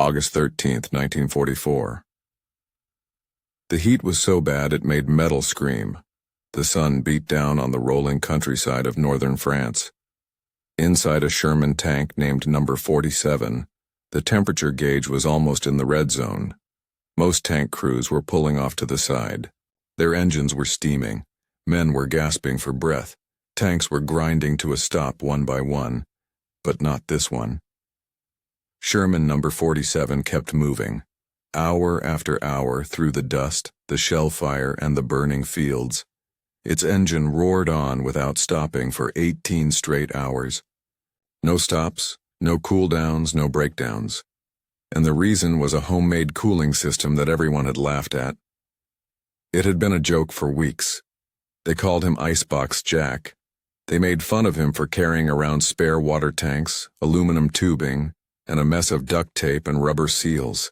August 13th, 1944. The heat was so bad it made metal scream. The sun beat down on the rolling countryside of northern France. Inside a Sherman tank named number 47, the temperature gauge was almost in the red zone. Most tank crews were pulling off to the side. Their engines were steaming. Men were gasping for breath. Tanks were grinding to a stop one by one. But not this one. Sherman number 47 kept moving. Hour after hour through the dust, the shell fire, and the burning fields. Its engine roared on without stopping for 18 straight hours. No stops, no cool-downs, no breakdowns. And the reason was a homemade cooling system that everyone had laughed at. It had been a joke for weeks. They called him Icebox Jack. They made fun of him for carrying around spare water tanks, aluminum tubing, and a mess of duct tape and rubber seals.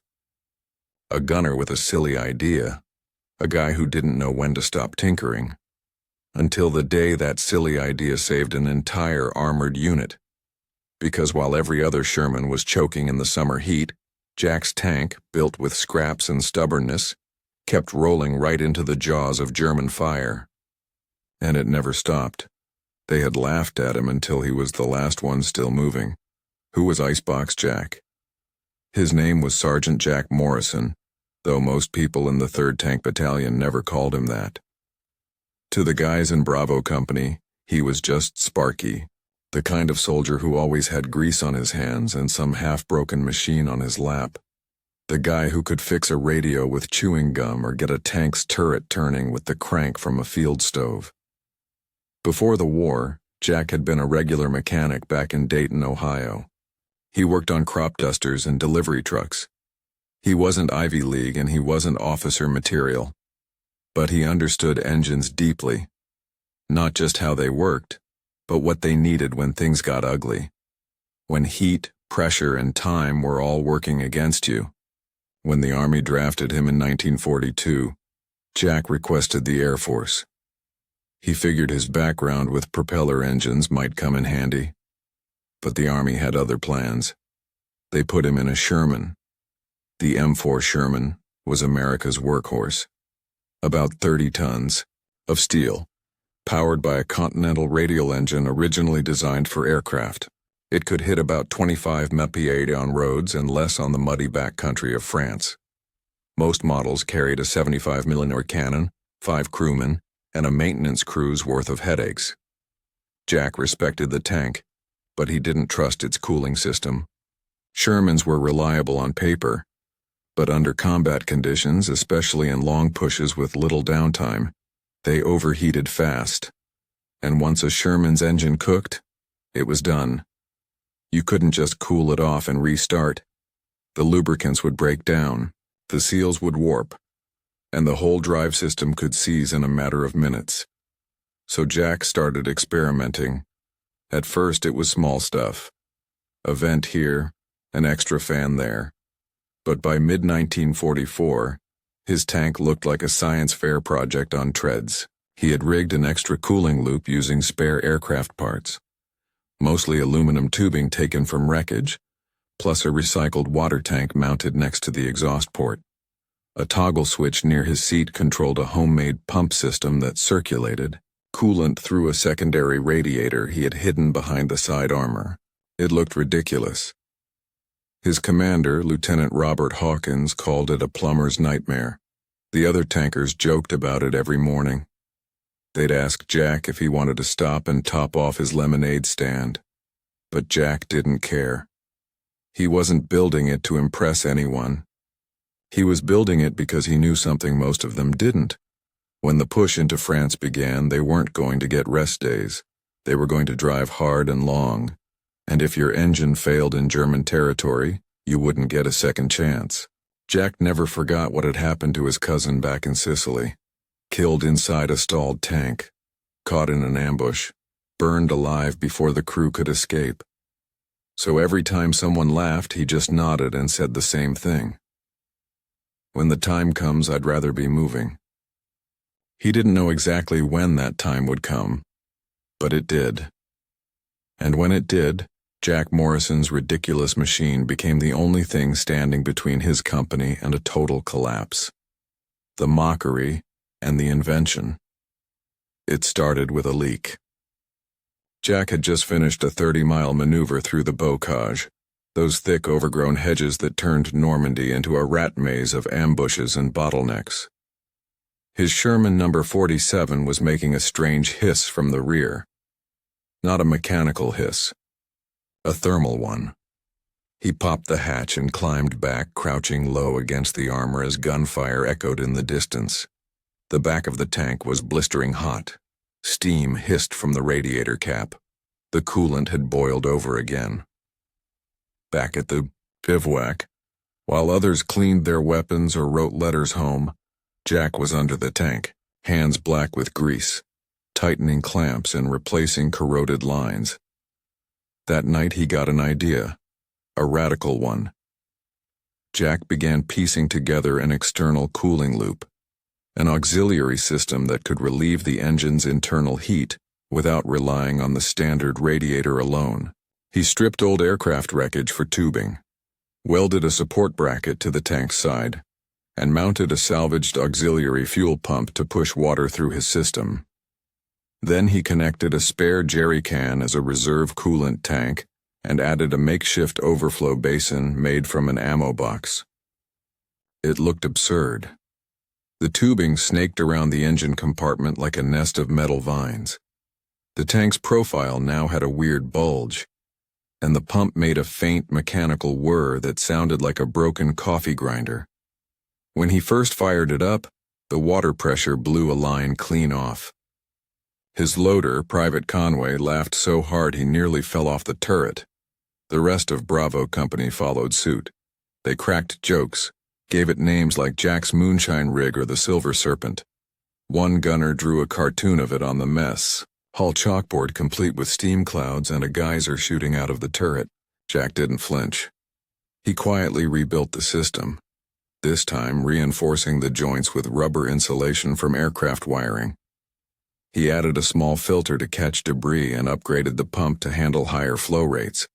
A gunner with a silly idea. A guy who didn't know when to stop tinkering. Until the day that silly idea saved an entire armored unit. Because while every other Sherman was choking in the summer heat, Jack's tank, built with scraps and stubbornness, kept rolling right into the jaws of German fire. And it never stopped. They had laughed at him until he was the last one still moving. Who was Icebox Jack? His name was Sergeant Jack Morrison, though most people in the 3rd Tank Battalion never called him that. To the guys in Bravo Company, he was just Sparky, the kind of soldier who always had grease on his hands and some half-broken machine on his lap. The guy who could fix a radio with chewing gum or get a tank's turret turning with the crank from a field stove. Before the war, Jack had been a regular mechanic back in Dayton, Ohio. He worked on crop dusters and delivery trucks. He wasn't Ivy League and he wasn't officer material. But he understood engines deeply. Not just how they worked, but what they needed when things got ugly. When heat, pressure, and time were all working against you. When the Army drafted him in 1942, Jack requested the Air Force. He figured his background with propeller engines might come in handy. But the Army had other plans. They put him in a Sherman. The M4 Sherman was America's workhorse. About 30 tons of steel, powered by a Continental radial engine originally designed for aircraft. It could hit about 25 mph on roads and less on the muddy backcountry of France. Most models carried a 75mm cannon, 5 crewmen, and a maintenance crew's worth of headaches. Jack respected the tank, but he didn't trust its cooling system. Shermans were reliable on paper, but under combat conditions, especially in long pushes with little downtime, they overheated fast. And once a Sherman's engine cooked, it was done. You couldn't just cool it off and restart. The lubricants would break down, the seals would warp, and the whole drive system could seize in a matter of minutes. So Jack started experimenting. At first it was small stuff. A vent here, an extra fan there. But by mid-1944, his tank looked like a science fair project on treads. He had rigged an extra cooling loop using spare aircraft parts. Mostly aluminum tubing taken from wreckage, plus a recycled water tank mounted next to the exhaust port. A toggle switch near his seat controlled a homemade pump system that circulated coolant through a secondary radiator he had hidden behind the side armor. It looked ridiculous. His commander, Lieutenant Robert Hawkins, called it a plumber's nightmare. The other tankers joked about it every morning. They'd ask Jack if he wanted to stop and top off his lemonade stand. But Jack didn't care. He wasn't building it to impress anyone. He was building it because he knew something most of them didn't. When the push into France began, they weren't going to get rest days. They were going to drive hard and long. And if your engine failed in German territory, you wouldn't get a second chance. Jack never forgot what had happened to his cousin back in Sicily. Killed inside a stalled tank, caught in an ambush, burned alive before the crew could escape. So every time someone laughed, he just nodded and said the same thing. When the time comes, I'd rather be moving. He didn't know exactly when that time would come, but it did. And when it did, Jack Morrison's ridiculous machine became the only thing standing between his company and a total collapse. The mockery and the invention. It started with a leak. Jack had just finished a 30-mile maneuver through the bocage, those thick overgrown hedges that turned Normandy into a rat maze of ambushes and bottlenecks. His Sherman No. 47 was making a strange hiss from the rear. Not a mechanical hiss, a thermal one. He popped the hatch and climbed back, crouching low against the armor as gunfire echoed in the distance. The back of the tank was blistering hot. Steam hissed from the radiator cap. The coolant had boiled over again. Back at the bivouac, while others cleaned their weapons or wrote letters home, Jack was under the tank, hands black with grease, tightening clamps and replacing corroded lines. That night he got an idea, a radical one. Jack began piecing together an external cooling loop, an auxiliary system that could relieve the engine's internal heat without relying on the standard radiator alone. He stripped old aircraft wreckage for tubing, welded a support bracket to the tank's side, and mounted a salvaged auxiliary fuel pump to push water through his system. Then he connected a spare jerry can as a reserve coolant tank and added a makeshift overflow basin made from an ammo box. It looked absurd. The tubing snaked around the engine compartment like a nest of metal vines. The tank's profile now had a weird bulge, and the pump made a faint mechanical whir that sounded like a broken coffee grinder. When he first fired it up, the water pressure blew a line clean off. His loader, Private Conway, laughed so hard he nearly fell off the turret. The rest of Bravo Company followed suit. They cracked jokes, gave it names like Jack's Moonshine Rig or the Silver Serpent. One gunner drew a cartoon of it on the mess hall chalkboard complete with steam clouds and a geyser shooting out of the turret. Jack didn't flinch. He quietly rebuilt the system, this time reinforcing the joints with rubber insulation from aircraft wiring. He added a small filter to catch debris and upgraded the pump to handle higher flow rates.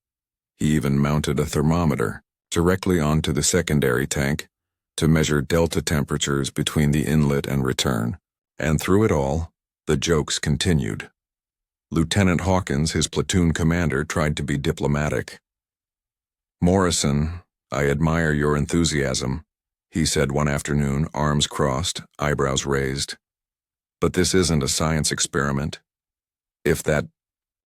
He even mounted a thermometer directly onto the secondary tank to measure delta temperatures between the inlet and return. And through it all, the jokes continued. Lieutenant Hawkins, his platoon commander, tried to be diplomatic. "Morrison, I admire your enthusiasm," he said one afternoon, arms crossed, eyebrows raised. "But this isn't a science experiment. If that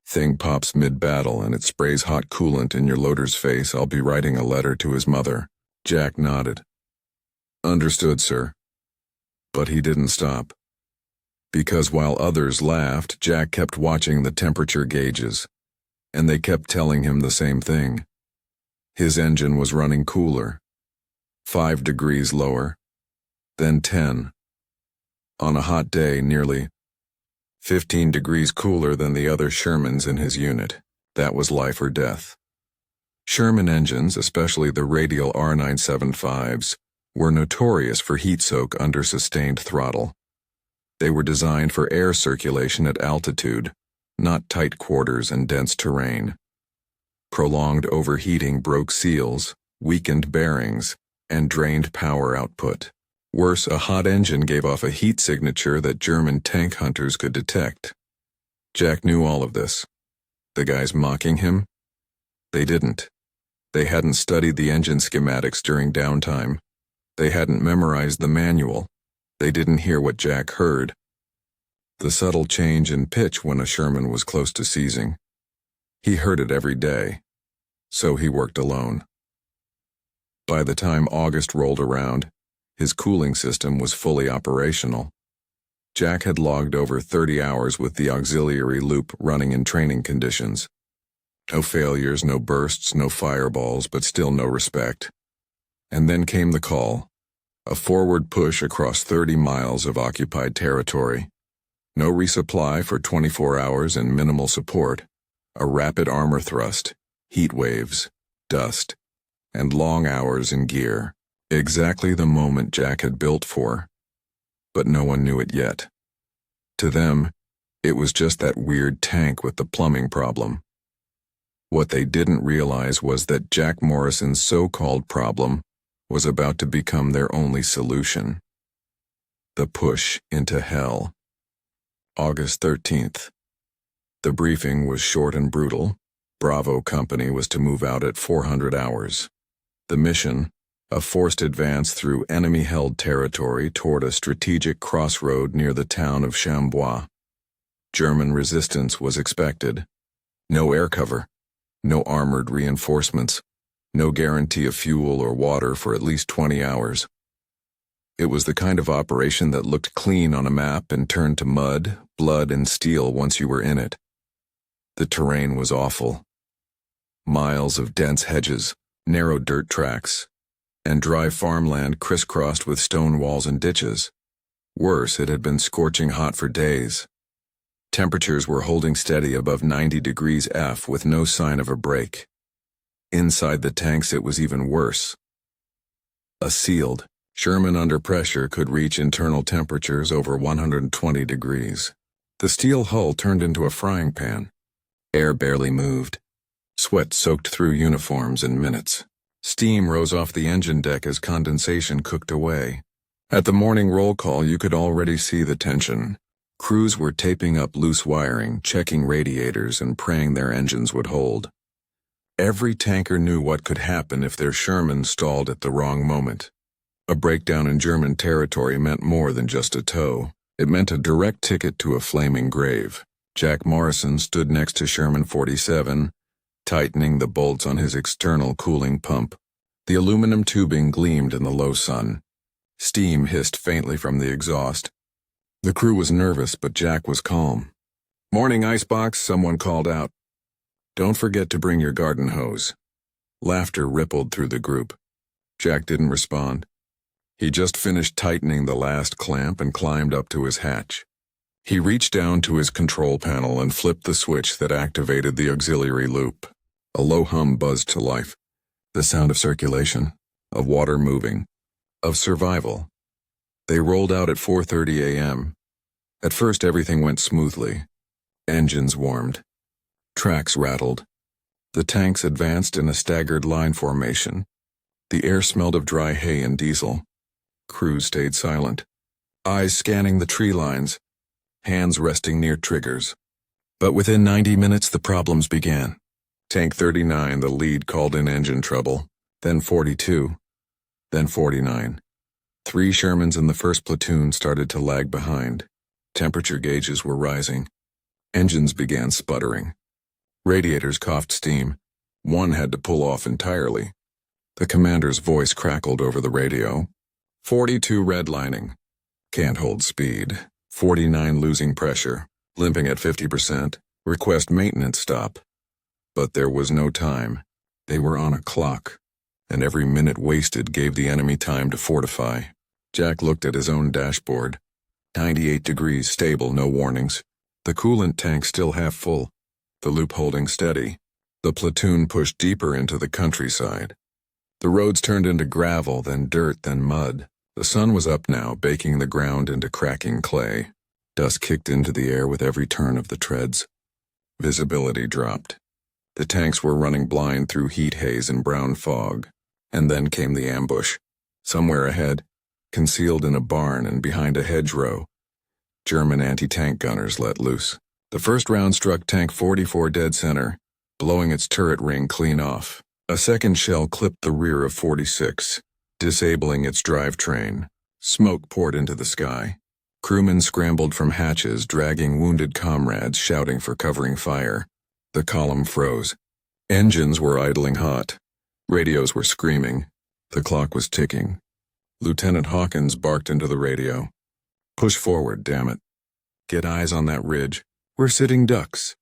thing pops mid-battle and it sprays hot coolant in your loader's face, I'll be writing a letter to his mother." Jack nodded. "Understood, sir." But he didn't stop. Because while others laughed, Jack kept watching the temperature gauges, and they kept telling him the same thing. His engine was running cooler, 5 degrees lower, then 10. On a hot day, nearly 15 degrees cooler than the other Shermans in his unit. That was life or death. Sherman engines, especially the radial R975s, were notorious for heat soak under sustained throttle. They were designed for air circulation at altitude, not tight quarters and dense terrain. Prolonged overheating broke seals, weakened bearings, and drained power output. Worse, a hot engine gave off a heat signature that German tank hunters could detect. Jack knew all of this. The guys mocking him? They didn't. They hadn't studied the engine schematics during downtime. They hadn't memorized the manual. They didn't hear what Jack heard. The subtle change in pitch when a Sherman was close to seizing. He heard it every day. So he worked alone. By the time August rolled around, his cooling system was fully operational. Jack had logged over 30 hours with the auxiliary loop running in training conditions. No failures, no bursts, no fireballs, but still no respect. And then came the call. A forward push across 30 miles of occupied territory. No resupply for 24 hours and minimal support. A rapid armor thrust, heat waves, dust, and long hours in gear. Exactly the moment Jack had built for. But no one knew it yet. To them, it was just that weird tank with the plumbing problem. What they didn't realize was that Jack Morrison's so-called problem was about to become their only solution. The push into hell. August 13th. The briefing was short and brutal. Bravo Company was to move out at 400 hours. The mission, a forced advance through enemy-held territory toward a strategic crossroad near the town of Chambois. German resistance was expected. No air cover, no armored reinforcements, no guarantee of fuel or water for at least 20 hours. It was the kind of operation that looked clean on a map and turned to mud, blood, and steel once you were in it. The terrain was awful. Miles of dense hedges, narrow dirt tracks, and dry farmland crisscrossed with stone walls and ditches. Worse, it had been scorching hot for days. Temperatures were holding steady above 90 degrees F with no sign of a break. Inside the tanks it was even worse. A sealed, Sherman under pressure could reach internal temperatures over 120 degrees. The steel hull turned into a frying pan. Air barely moved. Sweat soaked through uniforms in minutes. Steam rose off the engine deck as condensation cooked away. At the morning roll call you could already see the tension. Crews were taping up loose wiring, checking radiators, and praying their engines would hold. Every tanker knew what could happen if their Sherman stalled at the wrong moment. A breakdown in German territory meant more than just a tow. It meant a direct ticket to a flaming grave. Jack Morrison stood next to Sherman 47, tightening the bolts on his external cooling pump. The aluminum tubing gleamed in the low sun. Steam hissed faintly from the exhaust. The crew was nervous, but Jack was calm. "Morning, icebox," someone called out. "Don't forget to bring your garden hose." Laughter rippled through the group. Jack didn't respond. He just finished tightening the last clamp and climbed up to his hatch. He reached down to his control panel and flipped the switch that activated the auxiliary loop. A low hum buzzed to life. The sound of circulation, of water moving, of survival. They rolled out at 4:30 a.m. At first everything went smoothly. Engines warmed. Tracks rattled. The tanks advanced in a staggered line formation. The air smelled of dry hay and diesel. Crews stayed silent, eyes scanning the tree lines, hands resting near triggers. But within 90 minutes the problems began. Tank 39, the lead, called in engine trouble, then 42, then 49. 3 Shermans in the first platoon started to lag behind. Temperature gauges were rising. Engines began sputtering. Radiators coughed steam. One had to pull off entirely. The commander's voice crackled over the radio. 42 redlining. Can't hold speed. 49 losing pressure. Limping at 50%. Request maintenance stop. But there was no time. They were on a clock, and every minute wasted gave the enemy time to fortify. Jack looked at his own dashboard. 98 degrees, stable, no warnings. The coolant tank still half full. The loop holding steady. The platoon pushed deeper into the countryside. The roads turned into gravel, then dirt, then mud. The sun was up now, baking the ground into cracking clay. Dust kicked into the air with every turn of the treads. Visibility dropped. The tanks were running blind through heat haze and brown fog. And then came the ambush. Somewhere ahead, concealed in a barn and behind a hedgerow, German anti-tank gunners let loose. The first round struck Tank 44 dead center, blowing its turret ring clean off. A second shell clipped the rear of 46, disabling its drivetrain. Smoke poured into the sky. Crewmen scrambled from hatches, dragging wounded comrades, shouting for covering fire. The column froze. Engines were idling hot. Radios were screaming. The clock was ticking. Lieutenant Hawkins barked into the radio. "Push forward, damn it. Get eyes on that ridge. We're sitting ducks."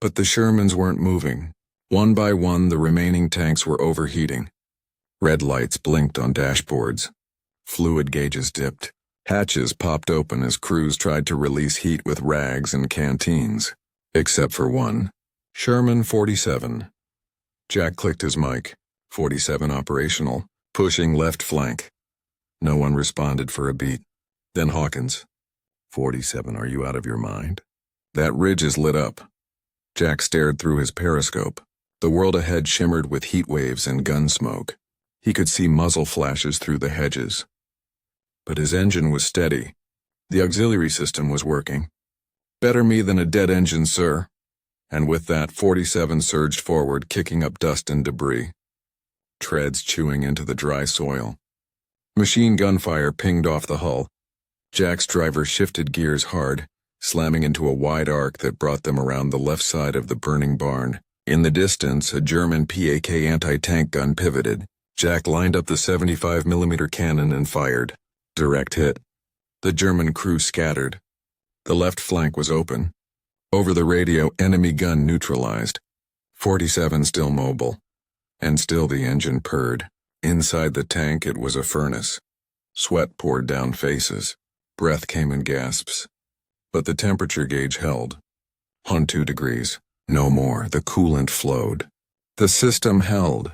But the Shermans weren't moving. One by one, the remaining tanks were overheating. Red lights blinked on dashboards. Fluid gauges dipped. Hatches popped open as crews tried to release heat with rags and canteens. Except for one. Sherman 47. Jack clicked his mic. 47 operational. Pushing left flank. No one responded for a beat. Then Hawkins. 47, are you out of your mind? That ridge is lit up. Jack stared through his periscope. The world ahead shimmered with heat waves and gun smoke. He could see muzzle flashes through the hedges. But his engine was steady. The auxiliary system was working. "Better me than a dead engine, sir." And with that, 47 surged forward, kicking up dust and debris. Treads chewing into the dry soil. Machine gun fire pinged off the hull. Jack's driver shifted gears hard, slamming into a wide arc that brought them around the left side of the burning barn. In the distance, a German PAK anti-tank gun pivoted. Jack lined up the 75mm cannon and fired. Direct hit. The German crew scattered. The left flank was open. Over the radio, enemy gun neutralized. 47 still mobile. And still the engine purred. Inside the tank, it was a furnace. Sweat poured down faces. Breath came in gasps. But the temperature gauge held. On 2 degrees. No more. The coolant flowed. The system held.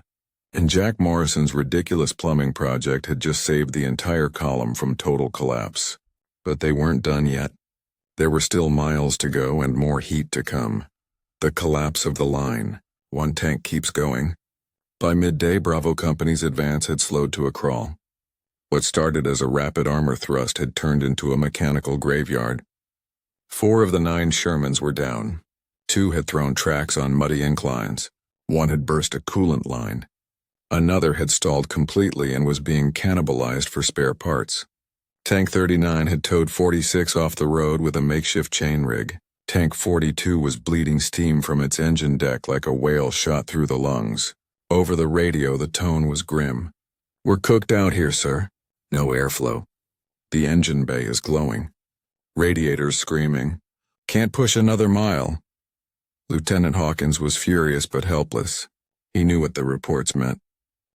And Jack Morrison's ridiculous plumbing project had just saved the entire column from total collapse. But they weren't done yet. There were still miles to go and more heat to come. The collapse of the line. One tank keeps going. By midday, Bravo Company's advance had slowed to a crawl. What started as a rapid armor thrust had turned into a mechanical graveyard. 4 of the 9 Shermans were down. 2 had thrown tracks on muddy inclines. 1 had burst a coolant line. Another had stalled completely and was being cannibalized for spare parts. Tank 39 had towed 46 off the road with a makeshift chain rig. Tank 42 was bleeding steam from its engine deck like a whale shot through the lungs. Over the radio, the tone was grim. "We're cooked out here, sir. No airflow. The engine bay is glowing. Radiators screaming. Can't push another mile." Lieutenant Hawkins was furious but helpless. He knew what the reports meant.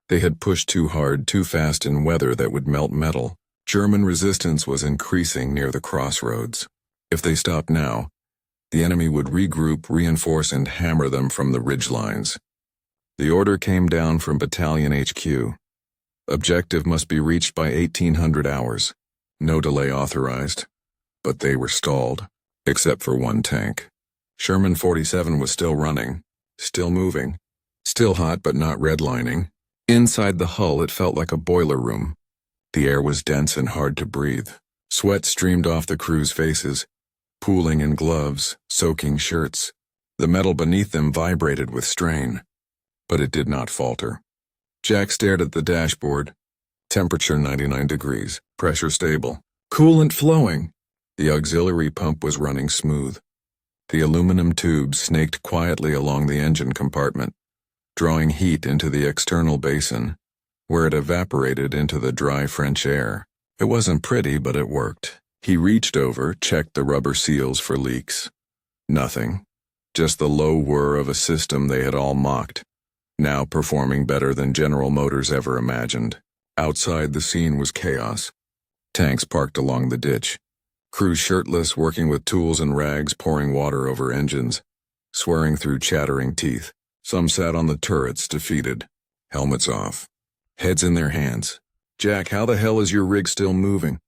They had pushed too hard, too fast in weather that would melt metal. German resistance was increasing near the crossroads. If they stopped now, the enemy would regroup, reinforce, and hammer them from the ridgelines. The order came down from Battalion HQ. Objective must be reached by 1800 hours. No delay authorized. But they were stalled, except for 1 tank. Sherman 47 was still running, still moving, still hot but not redlining. Inside the hull, it felt like a boiler room. The air was dense and hard to breathe. Sweat streamed off the crew's faces, pooling in gloves, soaking shirts. The metal beneath them vibrated with strain. But it did not falter. Jack stared at the dashboard. Temperature 99 degrees, pressure stable, coolant flowing. The auxiliary pump was running smooth. The aluminum tubes snaked quietly along the engine compartment, drawing heat into the external basin, where it evaporated into the dry French air. It wasn't pretty, but it worked. He reached over, checked the rubber seals for leaks. Nothing. Just the low whir of a system they had all mocked, now performing better than General Motors ever imagined. Outside, the scene was chaos. Tanks parked along the ditch. Crews shirtless, working with tools and rags, pouring water over engines, swearing through chattering teeth. Some sat on the turrets, defeated, helmets off, heads in their hands. "Jack, how the hell is your rig still moving?"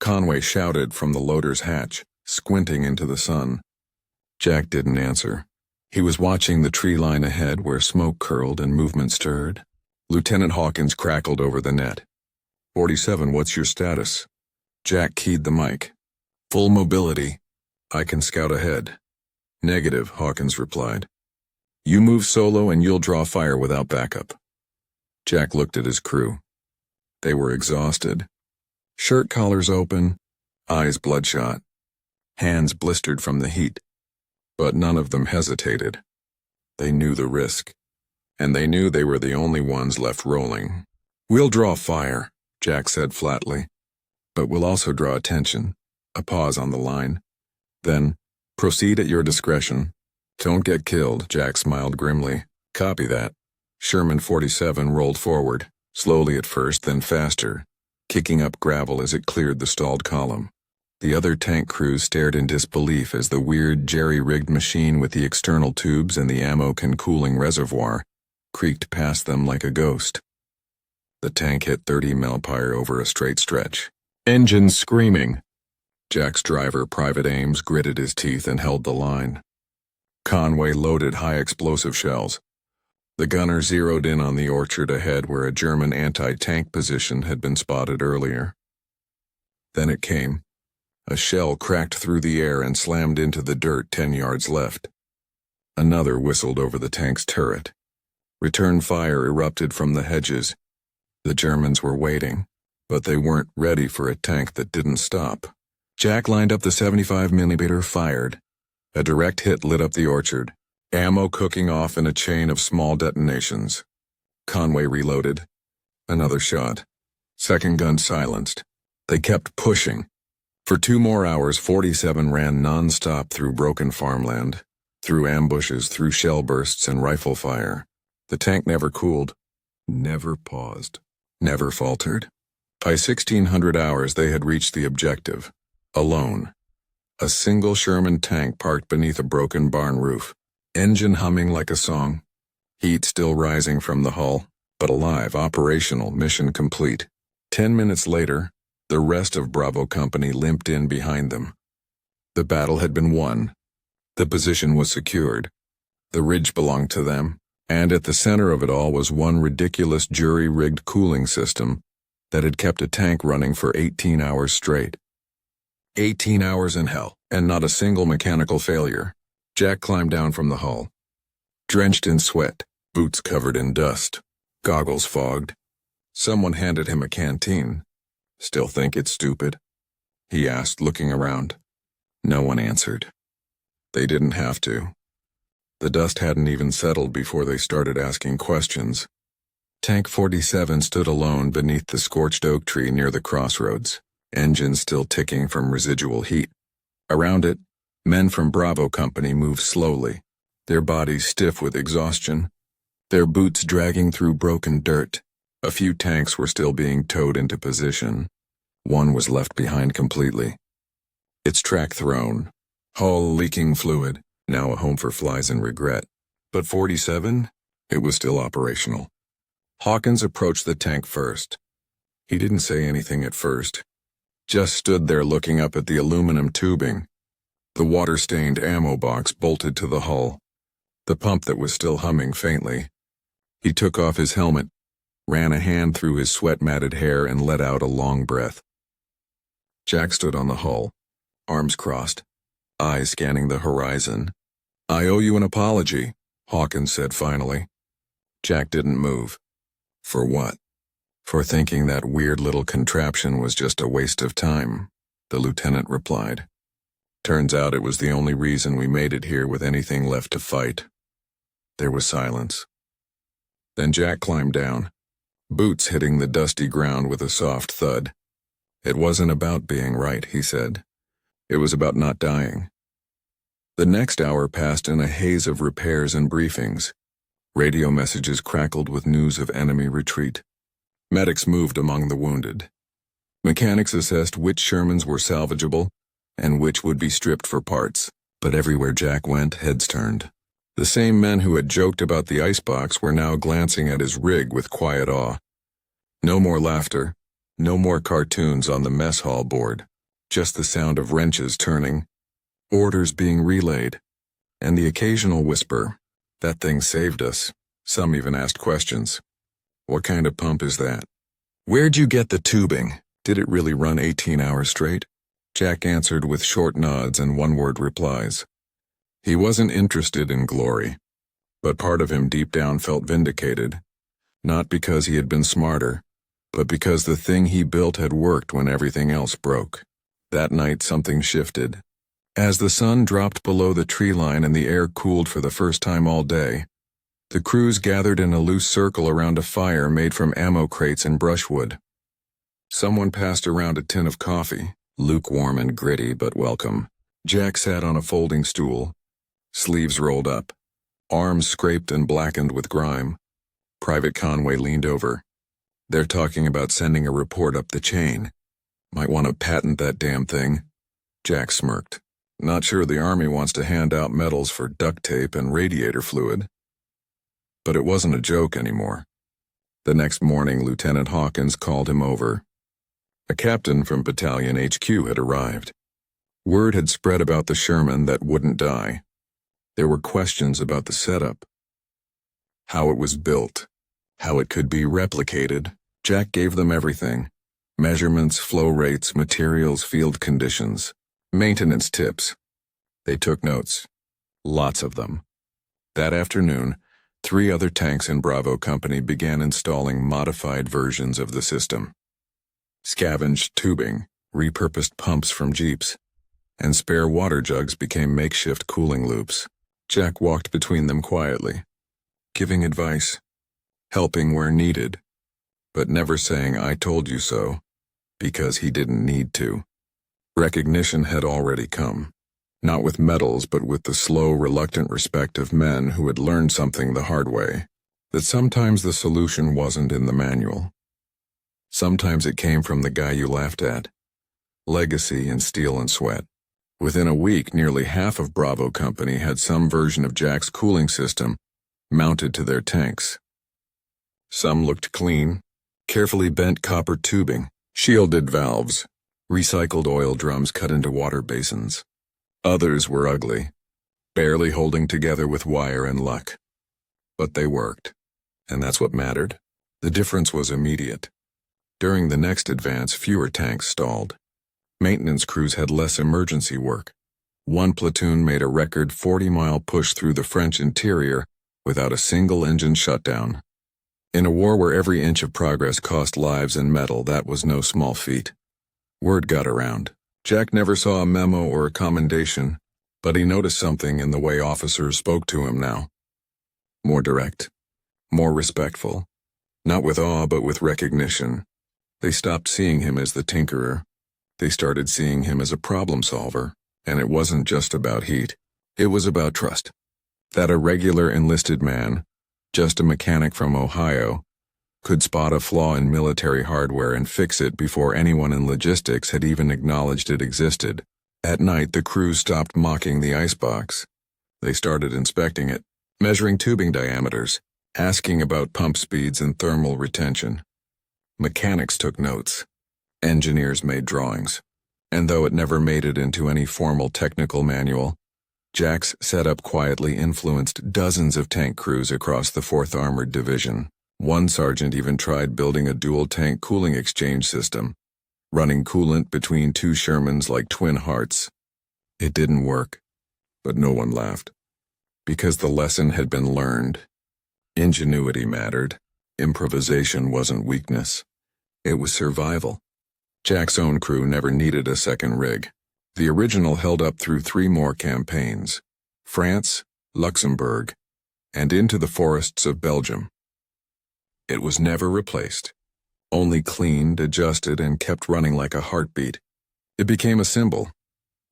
Conway shouted from the loader's hatch, squinting into the sun. Jack didn't answer. He was watching the tree line ahead where smoke curled and movement stirred. Lieutenant Hawkins crackled over the net. 47, what's your status? Jack keyed the mic. "Full mobility. I can scout ahead." "Negative," Hawkins replied. "You move solo and you'll draw fire without backup." Jack looked at his crew. They were exhausted. Shirt collars open, eyes bloodshot, hands blistered from the heat. But none of them hesitated. They knew the risk, and they knew they were the only ones left rolling. "We'll draw fire," Jack said flatly. "But we'll also draw attention." A pause on the line. Then, "Proceed at your discretion. Don't get killed," Jack smiled grimly. "Copy that." Sherman 47 rolled forward, slowly at first, then faster, kicking up gravel as it cleared the stalled column. The other tank crews stared in disbelief as the weird jerry-rigged machine with the external tubes and the ammo-can-cooling reservoir creaked past them like a ghost. The tank hit 30 mph over a straight stretch. Engines screaming. Jack's driver, Private Ames, gritted his teeth and held the line. Conway loaded high explosive shells, The gunner zeroed in on the orchard ahead where a German anti-tank position had been spotted earlier. Then it came. A shell cracked through the air and slammed into the dirt 10 yards left. Another whistled over the tank's turret. Return fire erupted from the hedges. The Germans were waiting, but they weren't ready for a tank that didn't stop. Jack lined up the 75mm, fired. A direct hit lit up the orchard, ammo cooking off in a chain of small detonations. Conway reloaded. Another shot. Second gun silenced. They kept pushing. For 2 more hours, 47 ran nonstop through broken farmland, through ambushes, through shell bursts and rifle fire. The tank never cooled, never paused, never faltered. By 1600 hours, they had reached the objective. Alone. A single Sherman tank parked beneath a broken barn roof, engine humming like a song. Heat still rising from the hull, but alive, operational, mission complete. 10 minutes later, the rest of Bravo Company limped in behind them. The battle had been won. The position was secured. The ridge belonged to them, and at the center of it all was one ridiculous jury-rigged cooling system that had kept a tank running for 18 hours straight. 18 hours in hell, and not a single mechanical failure. Jack climbed down from the hull. Drenched in sweat, boots covered in dust, goggles fogged. Someone handed him a canteen. "Still think it's stupid?" he asked, looking around. No one answered. They didn't have to. The dust hadn't even settled before they started asking questions. Tank 47 stood alone beneath the scorched oak tree near the crossroads, engines still ticking from residual heat. Around it, men from Bravo Company moved slowly, their bodies stiff with exhaustion, their boots dragging through broken dirt. A few tanks were still being towed into position. One was left behind completely. Its track thrown, hull leaking fluid, now a home for flies and regret. But 47? It was still operational. Hawkins approached the tank first. He didn't say anything at first. Just stood there looking up at the aluminum tubing. The water-stained ammo box bolted to the hull. The pump that was still humming faintly. He took off his helmet, ran a hand through his sweat-matted hair and let out a long breath. Jack stood on the hull, arms crossed, eyes scanning the horizon. "I owe you an apology," Hawkins said finally. Jack didn't move. For what? For thinking that weird little contraption was just a waste of time, the lieutenant replied. "Turns out it was the only reason we made it here with anything left to fight." There was silence. Then Jack climbed down, boots hitting the dusty ground with a soft thud. It wasn't about being right, he said. It was about not dying. The next hour passed in a haze of repairs and briefings. Radio messages crackled with news of enemy retreat. Medics moved among the wounded. Mechanics assessed which Shermans were salvageable and which would be stripped for parts. But everywhere Jack went, heads turned. The same men who had joked about the icebox were now glancing at his rig with quiet awe. No more laughter, no more cartoons on the mess hall board, just the sound of wrenches turning, orders being relayed, and the occasional whisper, "That thing saved us." Some even asked questions. "What kind of pump is that? Where'd you get the tubing? Did it really run 18 hours straight?" Jack answered with short nods and one-word replies. He wasn't interested in glory, but part of him deep down felt vindicated, not because he had been smarter, but because the thing he built had worked when everything else broke. That night something shifted. As the sun dropped below the tree line and the air cooled for the first time all day, the crews gathered in a loose circle around a fire made from ammo crates and brushwood. Someone passed around a tin of coffee, lukewarm and gritty but welcome. Jack sat on a folding stool, sleeves rolled up, arms scraped and blackened with grime. Private Conway leaned over. "They're talking about sending a report up the chain. Might want to patent that damn thing." Jack smirked. "Not sure the Army wants to hand out medals for duct tape and radiator fluid." But it wasn't a joke anymore. The next morning, Lieutenant Hawkins called him over. A captain from Battalion HQ had arrived. Word had spread about the Sherman that wouldn't die. There were questions about the setup. how it was built, how it could be replicated. Jack gave them everything: measurements, flow rates, materials, field conditions, maintenance tips. They took notes. Lots of them. That afternoon, 3 other tanks in Bravo Company began installing modified versions of the system. Scavenged tubing, repurposed pumps from jeeps, and spare water jugs became makeshift cooling loops. Jack walked between them quietly, giving advice, helping where needed, but never saying "I told you so," because he didn't need to. Recognition had already come, not with medals but with the slow, reluctant respect of men who had learned something the hard way, that sometimes the solution wasn't in the manual. Sometimes it came from the guy you laughed at. Legacy in steel and sweat. Within a week, nearly half of Bravo Company had some version of Jack's cooling system mounted to their tanks. Some looked clean: carefully bent copper tubing, shielded valves, recycled oil drums cut into water basins. Others were ugly, barely holding together with wire and luck. But they worked, and that's what mattered. The difference was immediate. During the next advance, fewer tanks stalled. Maintenance crews had less emergency work. One platoon made a record 40-mile push through the French interior without a single engine shutdown. In a war where every inch of progress cost lives and metal, that was no small feat. Word got around. Jack never saw a memo or a commendation, but he noticed something in the way officers spoke to him now. More direct, more respectful. Not with awe, but with recognition. They stopped seeing him as the tinkerer. They started seeing him as a problem solver, and it wasn't just about heat. It was about trust. That a regular enlisted man, just a mechanic from Ohio, could spot a flaw in military hardware and fix it before anyone in logistics had even acknowledged it existed. At night, the crews stopped mocking the icebox. They started inspecting it, measuring tubing diameters, asking about pump speeds and thermal retention. Mechanics took notes. Engineers made drawings. And though it never made it into any formal technical manual, Jack's setup quietly influenced dozens of tank crews across the 4th Armored Division. One sergeant even tried building a dual-tank cooling exchange system, running coolant between 2 Shermans like twin hearts. It didn't work, but no one laughed, because the lesson had been learned. Ingenuity mattered. Improvisation wasn't weakness. It was survival. Jack's own crew never needed a second rig. The original held up through 3 more campaigns: France, Luxembourg, and into the forests of Belgium. It was never replaced, only cleaned, adjusted, and kept running like a heartbeat. It became a symbol,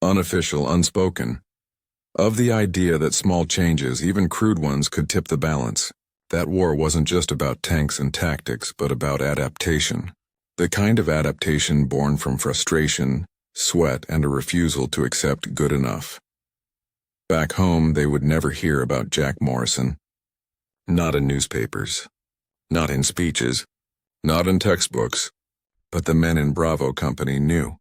unofficial, unspoken, of the idea that small changes, even crude ones, could tip the balance. That war wasn't just about tanks and tactics, but about adaptation. The kind of adaptation born from frustration, sweat, and a refusal to accept good enough. Back home, they would never hear about Jack Morrison. Not in newspapers. Not in speeches. Not in textbooks. But the men in Bravo Company knew.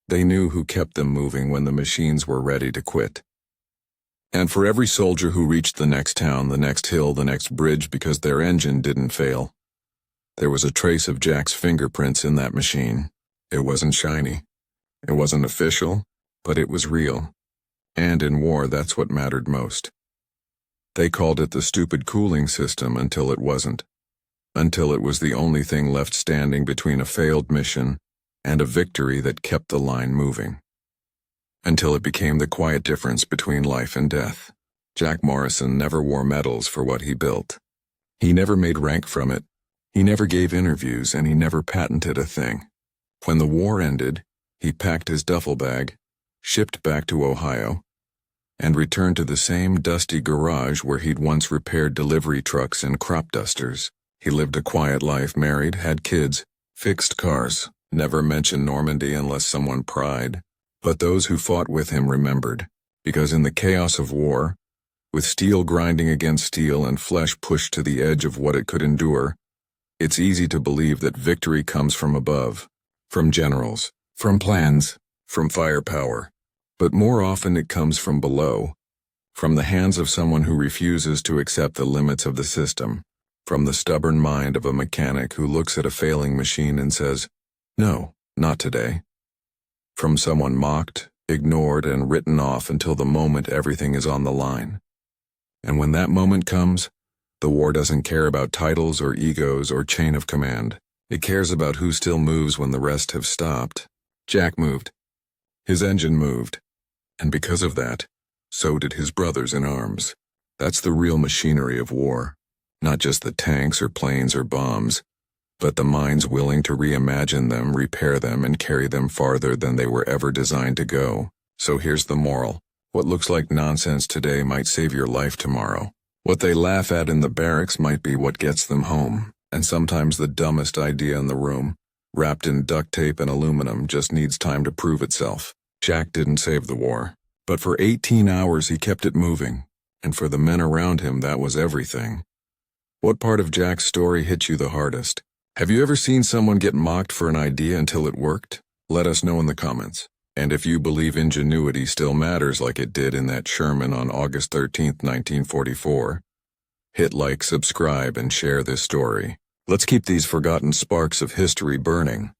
They knew who kept them moving when the machines were ready to quit. And for every soldier who reached the next town, the next hill, the next bridge because their engine didn't fail, there was a trace of Jack's fingerprints in that machine. It wasn't shiny. It wasn't official, but it was real. And in war, that's what mattered most. They called it the stupid cooling system until it wasn't. Until it was the only thing left standing between a failed mission and a victory that kept the line moving. Until it became the quiet difference between life and death. Jack Morrison never wore medals for what he built. He never made rank from it. He never gave interviews, and he never patented a thing. When the war ended, he packed his duffel bag, shipped back to Ohio, and returned to the same dusty garage where he'd once repaired delivery trucks and crop dusters. He lived a quiet life, married, had kids, fixed cars, never mentioned Normandy unless someone pried. But those who fought with him remembered, because in the chaos of war, with steel grinding against steel and flesh pushed to the edge of what it could endure, it's easy to believe that victory comes from above, from generals, from plans, from firepower. But more often it comes from below, From the hands of someone who refuses to accept the limits of the system, from the stubborn mind of a mechanic who looks at a failing machine and says, "No, not today." From someone mocked, ignored, and written off until the moment everything is on the line. And when that moment comes, the war doesn't care about titles or egos or chain of command. It cares about who still moves when the rest have stopped. Jack moved. His engine moved. And because of that, so did his brothers in arms. That's the real machinery of war. Not just the tanks or planes or bombs, but the minds willing to reimagine them, repair them, and carry them farther than they were ever designed to go. So here's the moral. What looks like nonsense today might save your life tomorrow. What they laugh at in the barracks might be what gets them home. And sometimes the dumbest idea in the room, wrapped in duct tape and aluminum, just needs time to prove itself. Jack didn't save the war, but for 18 hours he kept it moving, and for the men around him that was everything. What part of Jack's story hit you the hardest? Have you ever seen someone get mocked for an idea until it worked? Let us know in the comments. And if you believe ingenuity still matters like it did in that Sherman on August 13, 1944, hit like, subscribe, and share this story. Let's keep these forgotten sparks of history burning.